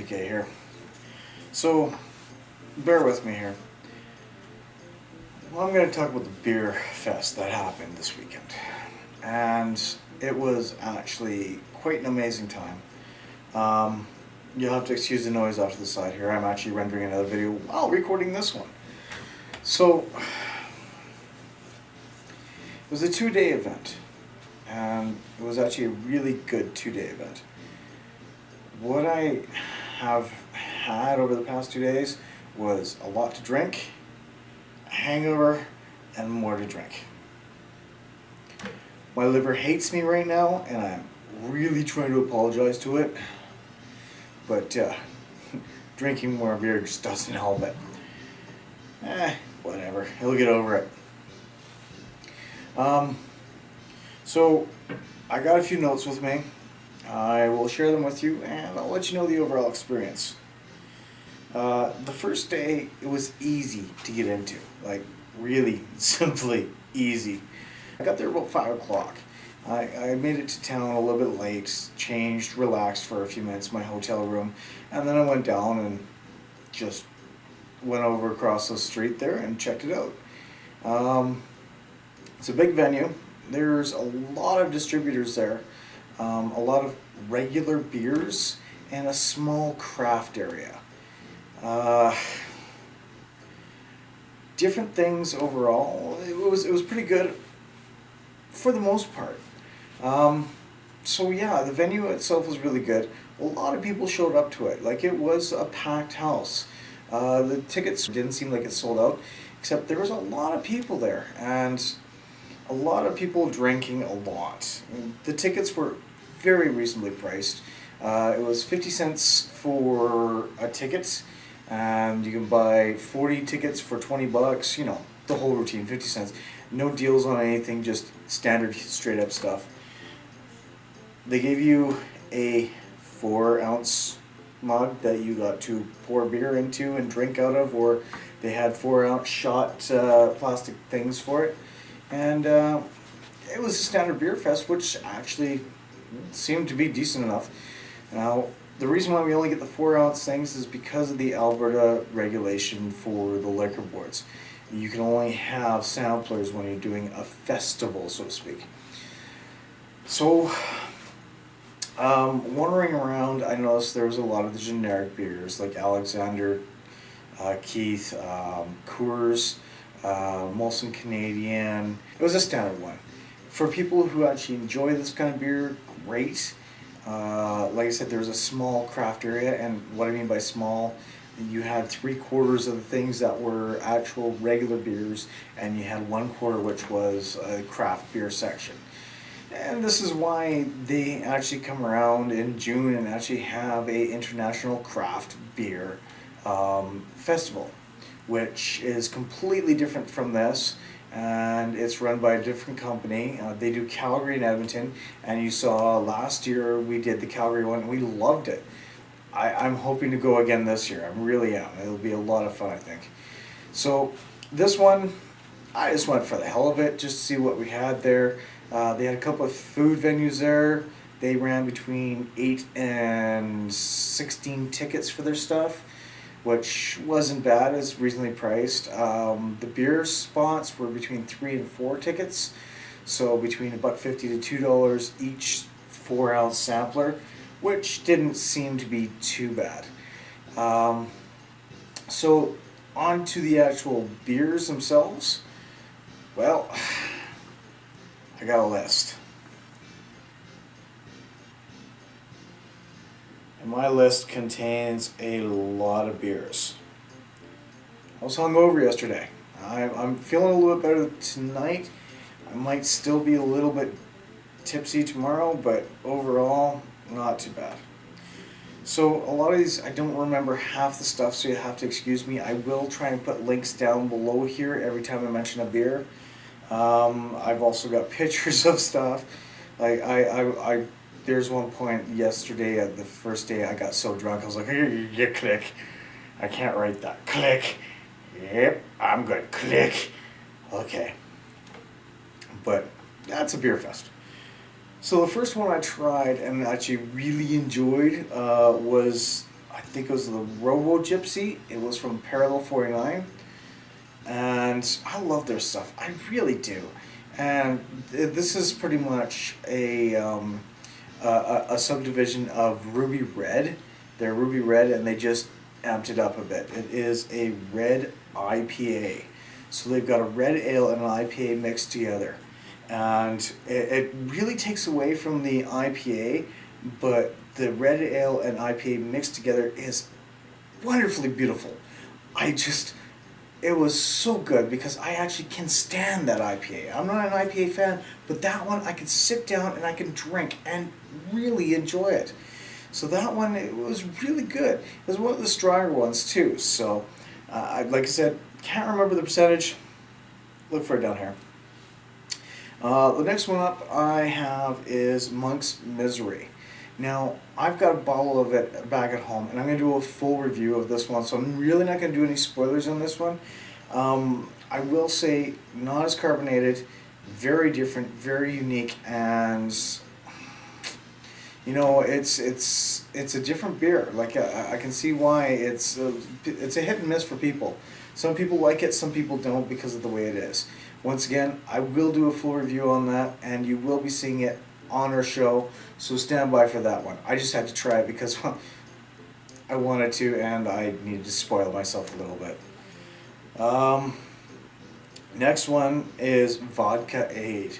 TK here. So, bear with me here. Well, I'm going to talk about the beer fest that happened this weekend. And it was actually quite an amazing time. You'll have to excuse the noise off to the side here. I'm actually rendering another video while recording this one. So, it was a 2-day event. And it was actually a really good 2-day event. What I have had over the past 2 days was a lot to drink, a hangover, and more to drink. My liver hates me right now, and I'm really trying to apologize to it. But drinking more beer just doesn't help it. Whatever. He'll get over it. So, I got a few notes with me. I will share them with you, and I'll let you know the overall experience. The first day, it was easy to get into. Like, really simply easy. I got there about 5 o'clock. I made it to town a little bit late, changed, relaxed for a few minutes in my hotel room, and then I went down and just went over across the street there and checked it out. It's a big venue. There's a lot of distributors there, a lot of regular beers, and a small craft area. Different things overall. It was pretty good for the most part. So yeah, the venue itself was really good. A lot of people showed up to it. Like, it was a packed house. The tickets didn't seem like it sold out, except there was a lot of people there, and a lot of people drinking a lot. The tickets were very reasonably priced. It was 50 cents for a ticket, and you can buy 40 tickets for 20 bucks, you know, the whole routine, 50 cents. No deals on anything, just standard straight up stuff. They gave you a 4-ounce mug that you got to pour beer into and drink out of, or they had 4-ounce shot plastic things for it. And it was a standard beer fest, which actually seemed to be decent enough. Now, the reason why we only get the 4-ounce things is because of the Alberta regulation for the liquor boards. You can only have samplers when you're doing a festival, so to speak. So, wandering around, I noticed there was a lot of the generic beers, like Alexander, Keith, Coors, Molson Canadian. It was a standard one. For people who actually enjoy this kind of beer, great. Like I said, there was a small craft area, and what I mean by small, you had 3/4 of the things that were actual regular beers, and you had 1/4 which was a craft beer section. And this is why they actually come around in June and actually have a international craft beer festival, which is completely different from this, and it's run by a different company. They do Calgary and Edmonton, and you saw last year we did the Calgary one, and we loved it. I'm hoping to go again this year. I really am. It'll be a lot of fun, I think. So this one, I just went for the hell of it, just to see what we had there. They had a couple of food venues there. They ran between 8 and 16 tickets for their stuff, which wasn't bad. It's reasonably priced. The beer spots were between 3 and 4 tickets, so between $1.50 to $2 each 4-ounce sampler, which didn't seem to be too bad. So on to the actual beers themselves. Well, I got a list. And my list contains a lot of beers. I was hungover yesterday. I'm feeling a little bit better tonight. I might still be a little bit tipsy tomorrow, but overall, not too bad. So a lot of these, I don't remember half the stuff, so you have to excuse me. I will try and put links down below here every time I mention a beer. I've also got pictures of stuff. There's one point yesterday, the first day, I got so drunk, I was like, yeah, click. I can't write that. Click. Yep, I'm good. Click. Okay. But that's a beer fest. So the first one I tried and actually really enjoyed was, I think it was the Robo Gypsy. It was from Parallel 49. And I love their stuff. I really do. And this is pretty much a subdivision of Ruby Red. They're Ruby Red, and they just amped it up a bit. It is a red IPA. So they've got a red ale and an IPA mixed together. And it really takes away from the IPA, but the red ale and IPA mixed together is wonderfully beautiful. It was so good because I actually can stand that IPA. I'm not an IPA fan, but that one I can sit down and I can drink and really enjoy it. So that one, it was really good. It was one of the stronger ones too. So, like I said, can't remember the percentage. Look for it down here. The next one up I have is Monk's Misery. Now, I've got a bottle of it back at home, and I'm going to do a full review of this one, so I'm really not going to do any spoilers on this one. I will say, not as carbonated, very different, very unique, and you know, it's a different beer. Like, I can see why it's a hit and miss for people. Some people like it, some people don't because of the way it is. Once again, I will do a full review on that, and you will be seeing it on our show, so stand by for that one. I just had to try it because, well, I wanted to, and I needed to spoil myself a little bit. Next one is Vodka-Ade.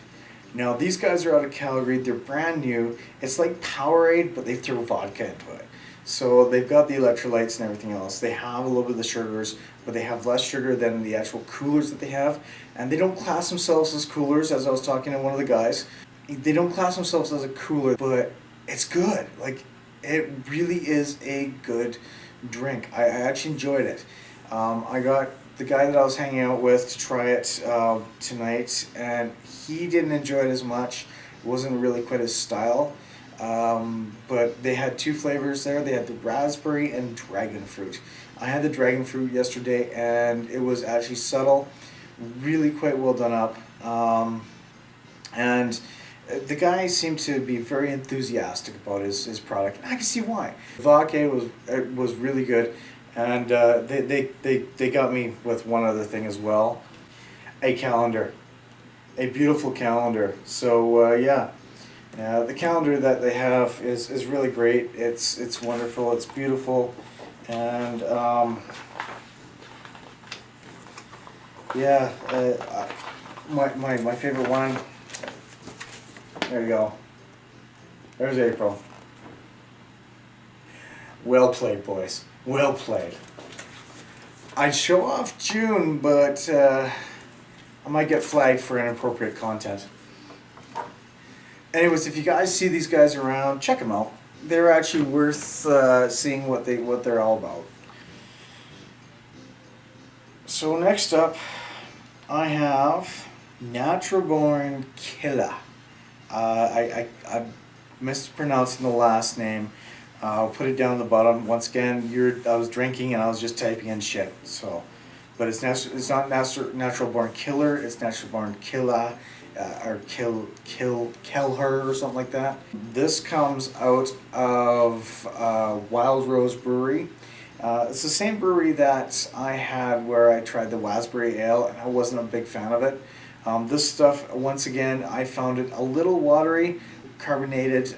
Now, these guys are out of Calgary. They're brand new. It's like Powerade, but they threw vodka into it. So they've got the electrolytes and everything else. They have a little bit of the sugars, but they have less sugar than the actual coolers that they have. And they don't class themselves as coolers, as I was talking to one of the guys. They don't class themselves as a cooler, but it's good. Like, it really is a good drink. I actually enjoyed it. I got the guy that I was hanging out with to try it tonight, and he didn't enjoy it as much. It wasn't really quite his style. But they had two flavors there. They had the raspberry and dragon fruit. I had the dragon fruit yesterday, and it was actually subtle, really quite well done up. And the guy seemed to be very enthusiastic about his product, and I can see why. Vodka was really good, and they got me with one other thing as well, a calendar, a beautiful calendar. So yeah, the calendar that they have is really great. It's wonderful. It's beautiful, and yeah, my favorite one. There you go. There's April. Well played, boys. Well played. I'd show off June, but I might get flagged for inappropriate content. Anyways, if you guys see these guys around, check them out. They're actually worth seeing what they're all about. So next up, I have Natural Born Keller. I mispronouncing the last name. I'll put it down at the bottom. Once again, I was drinking and I was just typing in shit. So, but it's not Natural Born Killer. It's Natural Born Killa, or Kelher or something like that. This comes out of Wild Rose Brewery. It's the same brewery that I had where I tried the Raspberry Ale, and I wasn't a big fan of it. This stuff, once again, I found it a little watery, carbonated,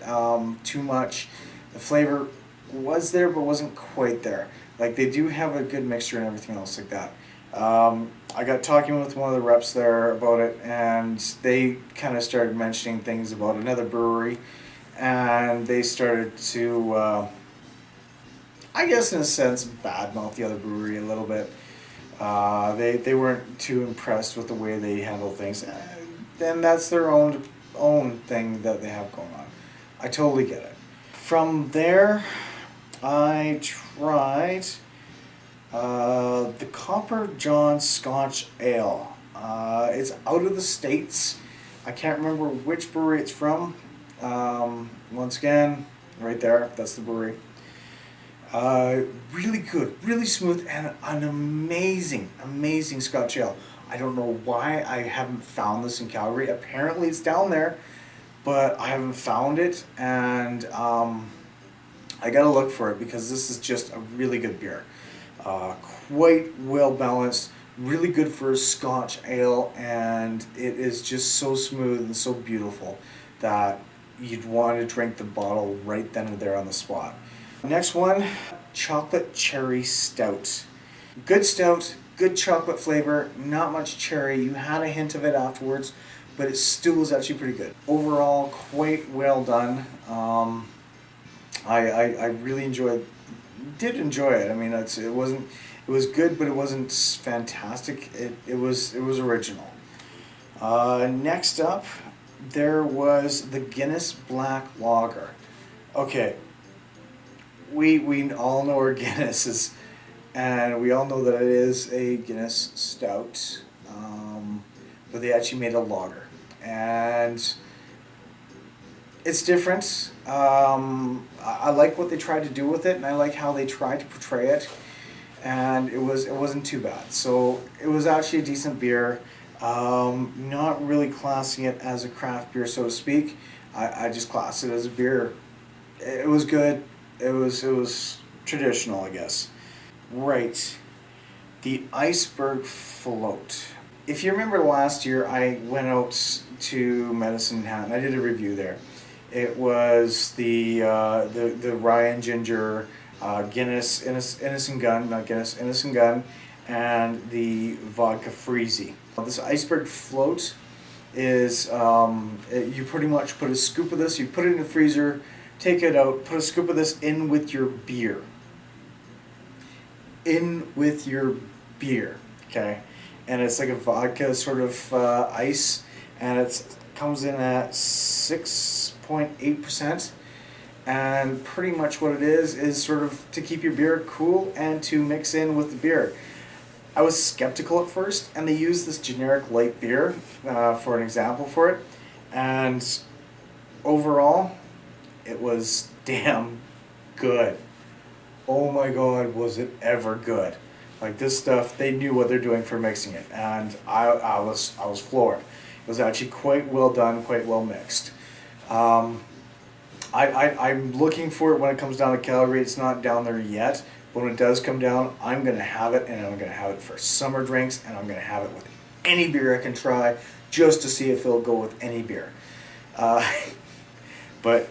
too much. The flavor was there, but wasn't quite there. Like, they do have a good mixture and everything else like that. I got talking with one of the reps there about it, and they kind of started mentioning things about another brewery, and they started to, I guess in a sense, badmouth the other brewery a little bit. They weren't too impressed with the way they handle things, and that's their own thing that they have going on. I totally get it. From there, I tried the Copper John Scotch Ale. It's out of the States. I can't remember which brewery it's from. Once again, right there, that's the brewery. Really good, really smooth, and an amazing Scotch ale. I don't know why I haven't found this in Calgary. Apparently it's down there, but I haven't found it, and I gotta look for it because this is just a really good beer. Quite well balanced, really good for a Scotch ale, and it is just so smooth and so beautiful that you'd want to drink the bottle right then and there on the spot. Next one, chocolate cherry stout. Good stout, good chocolate flavor, not much cherry. You had a hint of it afterwards, but it still was actually pretty good. Overall, quite well done. I really did enjoy it. I mean, it was good, but it wasn't fantastic. It was original. Next up, there was the Guinness Black Lager. Okay, we all know where Guinness is, and we all know that it is a Guinness stout, but they actually made a lager, and it's different. I like what they tried to do with it, and I like how they tried to portray it, and it wasn't too bad. So it was actually a decent beer. Not really classing it as a craft beer, so to speak. I just classed it as a beer. It was good. It was traditional, I guess. Right. The Iceberg float. If you remember last year, I went out to Medicine Hat and I did a review there. It was the rye and ginger, Guinness Innocent Gun, not Guinness Innocent Gun, and the vodka freezy. This Iceberg float is you pretty much put a scoop of this, you put it in the freezer, take it out, put a scoop of this in with your beer. In with your beer, okay? And it's like a vodka sort of ice, and it comes in at 6.8%. And pretty much what it is sort of to keep your beer cool and to mix in with the beer. I was skeptical at first, and they used this generic light beer for an example for it, and overall, it was damn good. Oh my god, was it ever good. Like, this stuff, they knew what they're doing for mixing it, and I was floored. It was actually quite well done, quite well mixed. I'm looking for it when it comes down to Calgary. It's not down there yet, but when it does come down, I'm going to have it, and I'm going to have it for summer drinks, and I'm going to have it with any beer I can try, just to see if it'll go with any beer. But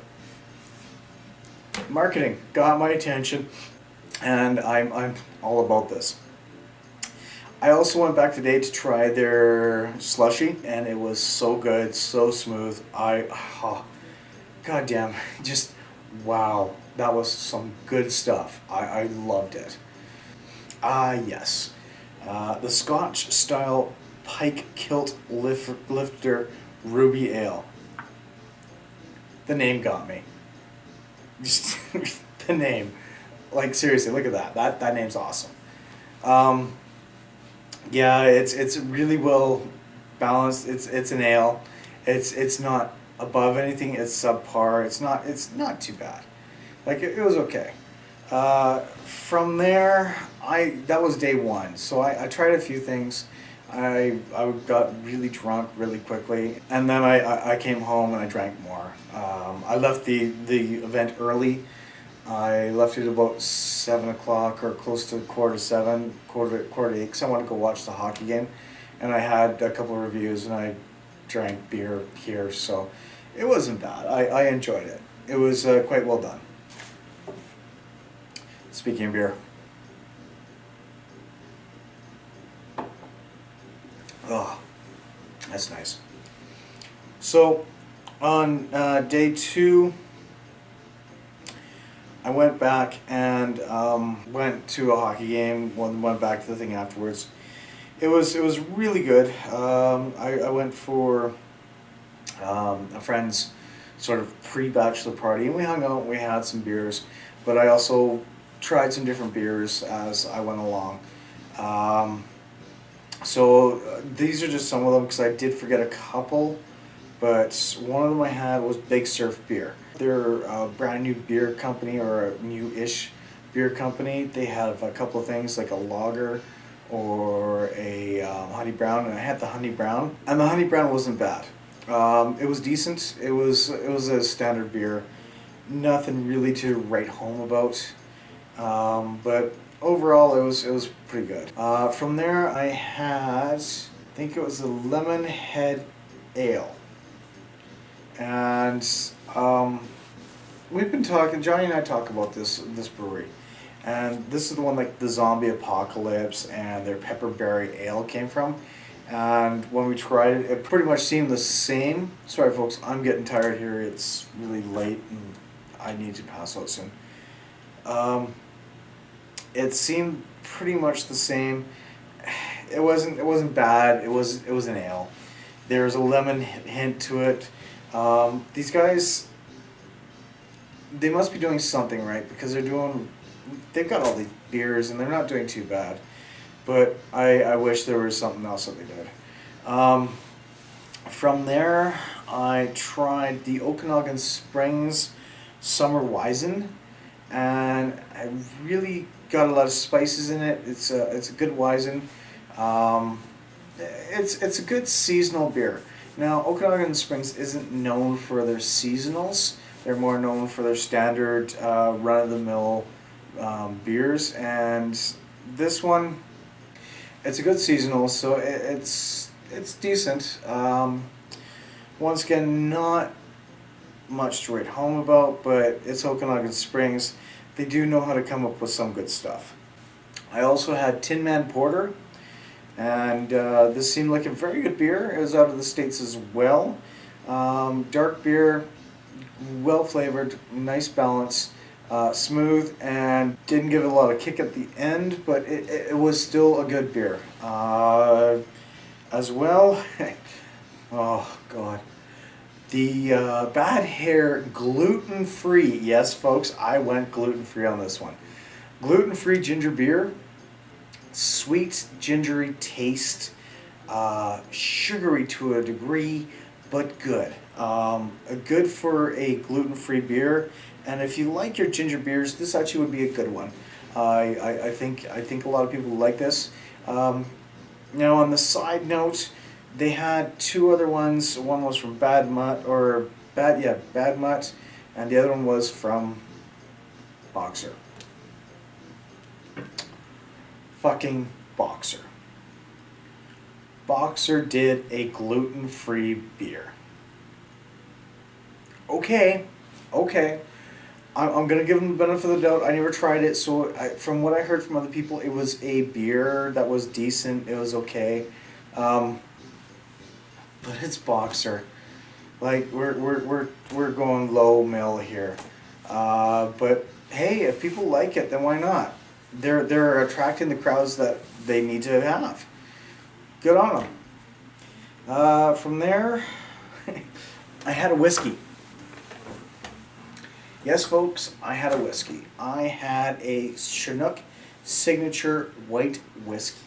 marketing got my attention, and I'm all about this. I also went back today to try their slushy, and it was so good, so smooth. Goddamn, just wow, that was some good stuff. I loved it. Yes, the Scotch style Pike Kilt Lifter Ruby Ale. The name got me. Just the name, like, seriously, look at that. That name's awesome. Yeah, it's really well balanced. It's an ale. It's not above anything. It's subpar. It's not too bad. Like, it was okay. From there, that was day one. So I tried a few things. I got really drunk really quickly, and then I came home and I drank more. I left the event early. I left it about 7 o'clock or close to quarter to 8, because I wanted to go watch the hockey game, and I had a couple of reviews and I drank beer here, so it wasn't bad. I enjoyed it. It was quite well done. Speaking of beer. Oh, that's nice. So, on day 2, I went back and went to a hockey game. Went back to the thing afterwards. It was really good. I went for a friend's sort of pre-bachelor party, and we hung out. And we had some beers, but I also tried some different beers as I went along. So these are just some of them, because I did forget a couple, but one of them I had was Big Surf Beer. They're a brand new beer company, or a new-ish beer company. They have a couple of things like a lager or a honey brown, and I had the honey brown, and the honey brown wasn't bad. It was decent. It was a standard beer, Nothing really to write home about. But overall, it was pretty good. From there, I had, I think it was the Lemonhead Ale, and we've been talking. Johnny and I talk about this brewery, and this is the one like the Zombie Apocalypse and their Pepperberry Ale came from. And when we tried it, it pretty much seemed the same. Sorry, folks, I'm getting tired here. It's really late, and I need to pass out soon. It seemed pretty much the same. It wasn't bad. It was an ale. There was a lemon hint to it. These guys, they must be doing something right because they've got all these beers and they're not doing too bad. But I wish there was something else that they did. From there, I tried the Okanagan Springs Summer Weizen, and I really got a lot of spices in it. It's a good Weizen. It's a good seasonal beer. Now, Okanagan Springs isn't known for their seasonals. They're more known for their standard run-of-the-mill beers, and this one, it's a good seasonal, so it's decent. Once again, not much to write home about, but it's Okanagan Springs. They do know how to come up with some good stuff. I also had Tin Man Porter, and this seemed like a very good beer. It was out of the States as well. Dark beer, well flavored, nice balance. Smooth, and didn't give it a lot of kick at the end, but it was still a good beer. As well, oh god, the Bad Hair gluten-free. Yes, folks, I went gluten-free on this one. Gluten-free ginger beer, sweet, gingery taste, sugary to a degree, but good. Good for a gluten-free beer. And if you like your ginger beers, this actually would be a good one. I think a lot of people like this. Now, on the side note, they had two other ones. One was from Bad Mutt, and the other one was from Boxer. Fucking Boxer. Boxer did a gluten-free beer. Okay. I'm going to give them the benefit of the doubt. I never tried it, so from what I heard from other people, it was a beer that was decent. It was okay. But it's Boxer. Like, we're going low mill here. But hey, if people like it, then why not? They're attracting the crowds that they need to have. Good on them. From there, I had a whiskey. Yes, folks, I had a whiskey. I had a Chinook Signature White Whiskey.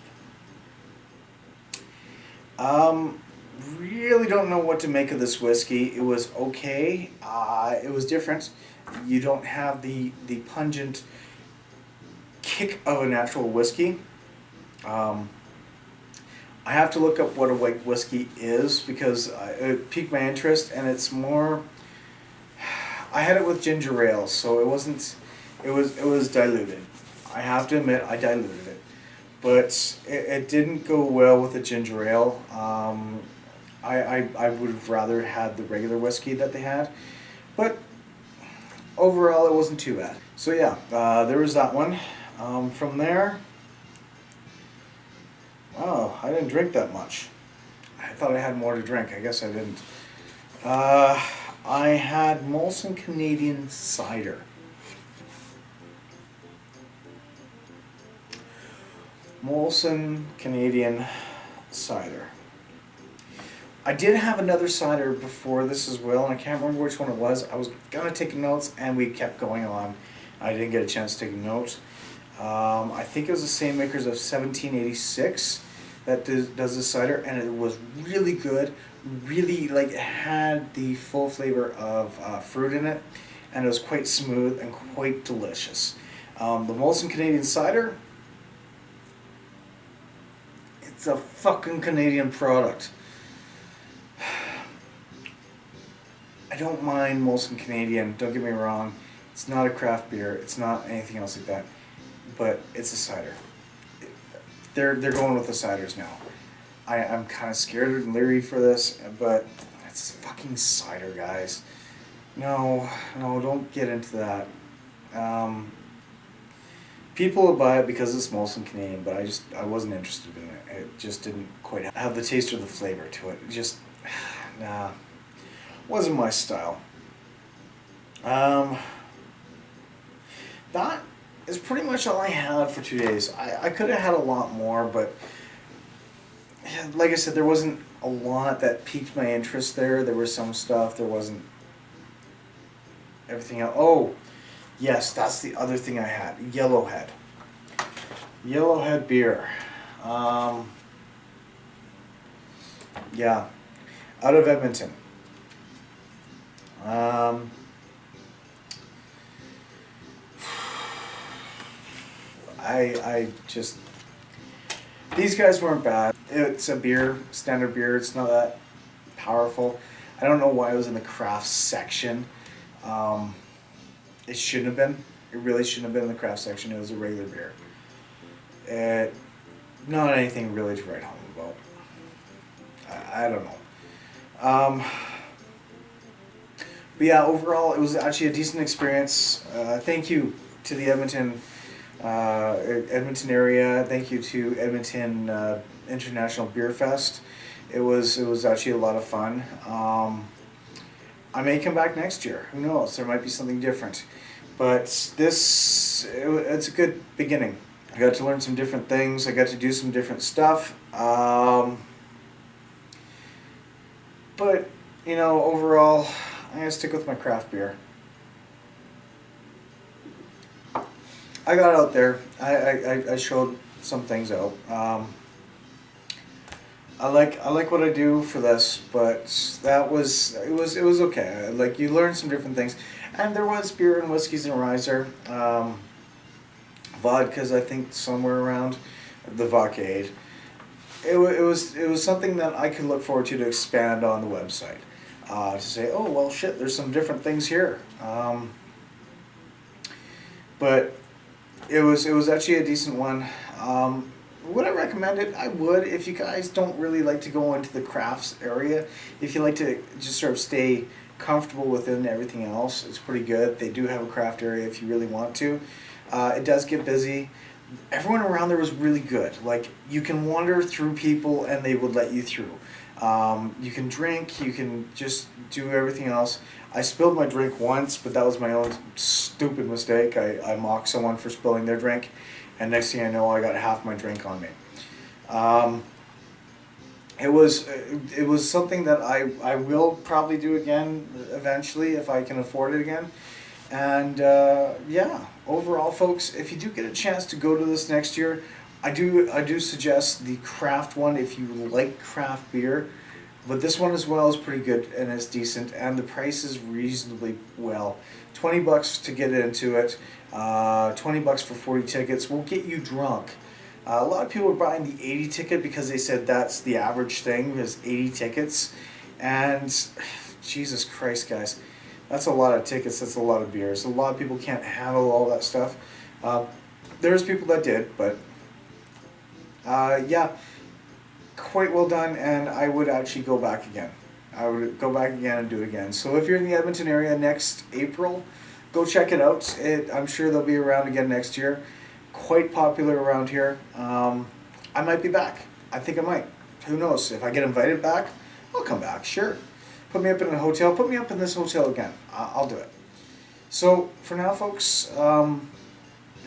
Really don't know what to make of this whiskey. It was okay. It was different. You don't have the pungent kick of a natural whiskey. I have to look up what a white whiskey is because it piqued my interest, and it's more. I had it with ginger ale, so it wasn't. It was diluted. I have to admit, I diluted it, but it didn't go well with the ginger ale. I would have rather had the regular whiskey that they had, but overall, it wasn't too bad. So yeah, there was that one. From there, oh, I didn't drink that much. I thought I had more to drink. I guess I didn't. I had Molson Canadian Cider. Molson Canadian Cider. I did have another cider before this as well, and I can't remember which one it was. I was going to take notes, and we kept going on. I didn't get a chance to take notes. I think it was the same makers of 1786 that does the cider, and it was really good. Really, like, it had the full flavor of fruit in it, and it was quite smooth and quite delicious. The Molson Canadian Cider, it's a fucking Canadian product. I don't mind Molson Canadian, don't get me wrong. It's not a craft beer, it's not anything else like that, but it's a cider. They're going with the ciders now. I'm kind of scared and leery for this, but it's fucking cider, guys. No, don't get into that. People will buy it because it's Molson Canadian, but I wasn't interested in it. It just didn't quite have the taste or the flavor to it. It just, nah, wasn't my style. That is pretty much all I had for 2 days. I could have had a lot more, but like I said, there wasn't a lot that piqued my interest there. There was some stuff, there wasn't everything else. Oh, yes, that's the other thing I had. Yellowhead. Yellowhead beer. Yeah, out of Edmonton. I just, these guys weren't bad. It's a beer, standard beer. It's not that powerful. I don't know why it was in the craft section. It shouldn't have been. It really shouldn't have been in the craft section. It was a regular beer. Not anything really to write home about. I don't know. But yeah, overall, it was actually a decent experience. Thank you to the Edmonton area. Thank you to Edmonton International Beer Fest. It was actually a lot of fun. I may come back next year. Who knows? There might be something different. But it's a good beginning. I got to learn some different things. I got to do some different stuff. But, you know, overall, I'm going to stick with my craft beer. I got out there. I showed some things out. I like what I do for this, but it was okay. Like, you learn some different things, and there was beer and whiskeys and riser, vodkas, I think, somewhere around the Vodka-Ade. It was something that I could look forward to expand on the website, to say, oh well, shit, there's some different things here. But it was actually a decent one. Would I recommend it? I would. If you guys don't really like to go into the crafts area, if you like to just sort of stay comfortable within everything else, it's pretty good. They do have a craft area if you really want to. It does get busy. Everyone around there was really good. Like, you can wander through people and they would let you through. You can drink, you can just do everything else. I spilled my drink once, but that was my own stupid mistake. I mocked someone for spilling their drink, and next thing I know, I got half my drink on me. It was something that I will probably do again eventually if I can afford it again. And yeah, overall, folks, if you do get a chance to go to this next year, I do suggest the craft one if you like craft beer. But this one as well is pretty good and it's decent, and the price is reasonably well. $20 to get into it, $20 for 40 tickets will get you drunk. A lot of people are buying the 80 ticket because they said that's the average thing, is 80 tickets. And Jesus Christ, guys, that's a lot of tickets, that's a lot of beers. A lot of people can't handle all that stuff. There's people that did, but yeah, quite well done, and I would actually go back again. I would go back again and do it again. So if you're in the Edmonton area next April, go check it out. I'm sure they'll be around again next year. Quite popular around here. I might be back. I think I might. Who knows? If I get invited back, I'll come back, sure. Put me up in a hotel. Put me up in this hotel again. I'll do it. So for now, folks,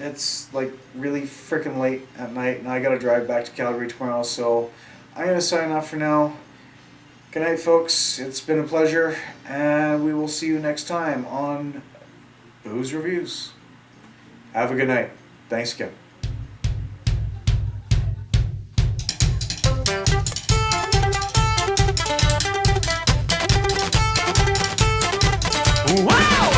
it's like really freaking late at night, and I gotta drive back to Calgary tomorrow, so I'm gonna sign off for now. Good night, folks. It's been a pleasure, and we will see you next time on Booze Reviews. Have a good night. Thanks again. Wow!